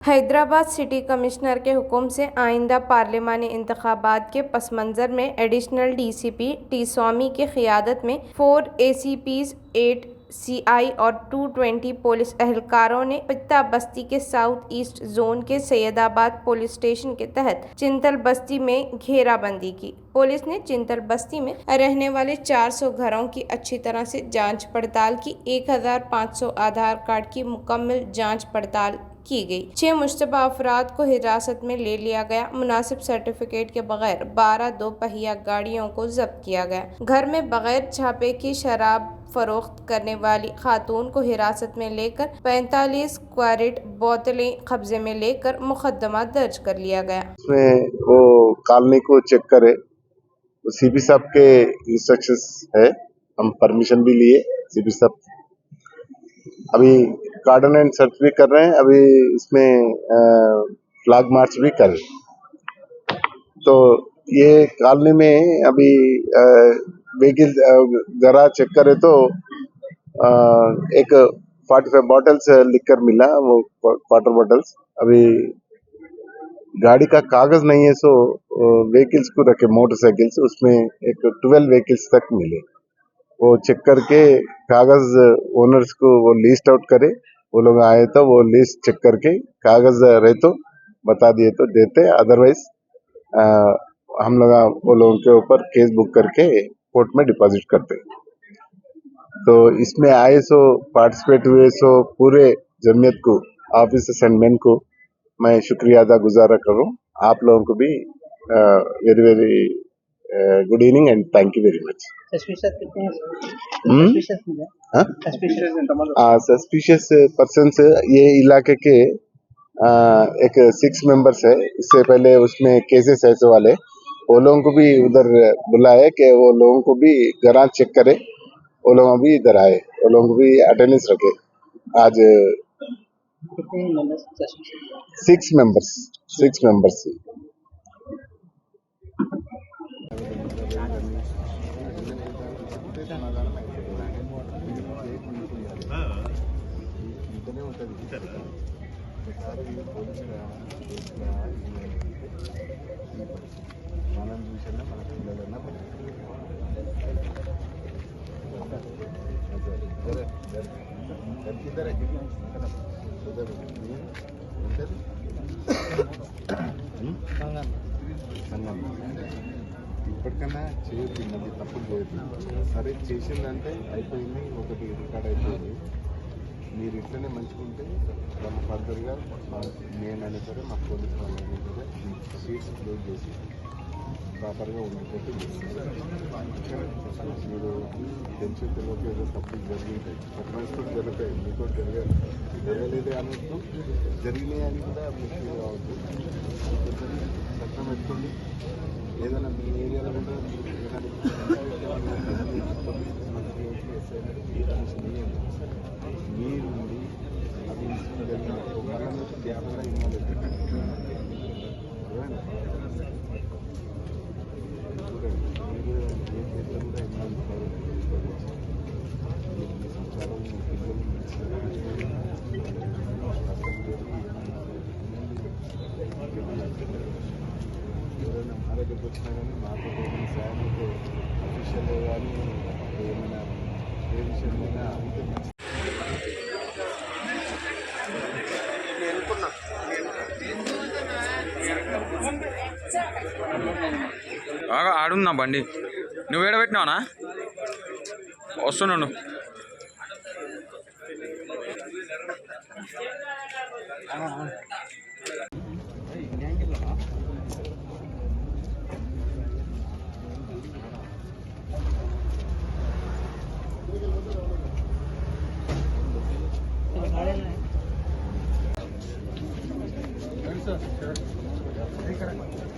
Hyderabad city commissioner के हुक्म से आइंदा पार्लिमानी इंतखाबात के पस मंज़र में एडिशनल डीसीपी टी स्वामी की क़ियादत में 4 एसीपीज़, 8 सीआई और 220 पुलिस एहलकारों ने पित्ता बस्ती के साउथ ईस्ट जोन के सैयदाबाद पुलिस स्टेशन के तहत चिंतल बस्ती में घेराबंदी की। पुलिस ने चिंतल बस्ती में रहने वाले 400 घरों की अच्छी तरह से जांच पड़ताल की। 1500 आधार कार्ड की मुकम्मल जांच पड़ताल की गई। 6 मुश्तबा अफराद को हिरासत में ले लिया गया। मुनासिब सर्टिफिकेट के बगैर 12 दोपहिया गाड़ियों को जब्त किया गया। घर में बगैर छापे की शराब फरोख्त करने वाली खातून को हिरासत में लेकर 45 क्वारिट बोतलें कब्जे में लेकर मुकदमा दर्ज कर लिया गया। इसमें वो कॉलोनी को चेक करे, सीपी साहब के इंस्ट्रक्शंस है, हम परमिशन भी लिए। सीपी साहब अभी कार्डन एंड सर्च भी कर रहे हैं, अभी इसमें फ्लैग मार्च भी कर रहे हैं। तो ये कॉलोनी में अभी व्हीकल जरा चेक करे तो एक 45 बॉटल्स लिकर मिला, वो वाटर बॉटल्स। अभी गाड़ी का कागज नहीं है, सो व्हीकल्स को रखे, मोटरसाइकिल्स, उसमें एक 12 व्हीकल्स तक मिले। वो चेक करके कागज ओनर्स को वो लिस्ट आउट करे। वो लोग आए तो वो लिस्ट चेक करके कागज रहे तो बता दिए तो देते, अदरवाइज हम लोग वो लोगों के ऊपर केस बुक करके कोर्ट में डिपॉजिट करते। तो इसमें आए सो पार्टिसिपेट हुए सो पूरे जमीयत को, ऑफिसर्स एंड मैन को मैं शुक्रिया अदा गुजारा कर रहा हूँ। आप लोगों को भी very very good evening and thank you very much. Suspicious person ये इलाके के एक 6 मेंबर्स है। इससे पहले उसमें केसेस ऐसे वाले, वो लोगों को भी उधर बुलाए कि वो लोगों को भी गराज चेक करे। वो लोग भी इधर आए, वो लोगों को भी अटेंडेंस रखे। आज 6 मेंबर्स। ఇప్పటికన్నా చేయొద్దు, మళ్ళీ తప్పులు చేయొద్దు. సరే చేసిందంటే అయిపోయింది, ఒకటి రికార్డ్ అయిపోయింది. మీరు ఇట్లనే మంచుకుంటే వాళ్ళు ఫర్దర్గా నేనైనా సరే మా పోలీస్ వాళ్ళైనా సరే సీట్స్ క్లోజ్ చేసి ప్రాపర్గా ఉండేటట్టు మీరు టెన్షన్ తెలియక ఏదో తప్పులు జరిగింటాయి, సర్పంచ్ కూడా జరుగుతాయి, మీకు జరగలేదే అన్నట్టు జరిగినాయి అని కూడా మీకు ఫీల్ కావచ్చు. చట్టం పెట్టుకోండి. ఏదైనా మీ ఏరియాలో కూడా మీరు ఉండి అది ఇన్సిడెంట్ జరిగినప్పుడు మళ్ళీ మీకు జ్ఞాపకంగా ఇన్వాల్వ్ ఎవరైనా మా దగ్గరకు వచ్చినా కానీ మాతో ఏమైనా సాయం అయితే అఫీషియల్ కానీ ఏమైనా ఏ విషయంలో అడిగితే మంచి బాగా ఆడుందా బండి. నువ్వు ఏడబెట్టినావునా? వస్తున్నాను. Sure.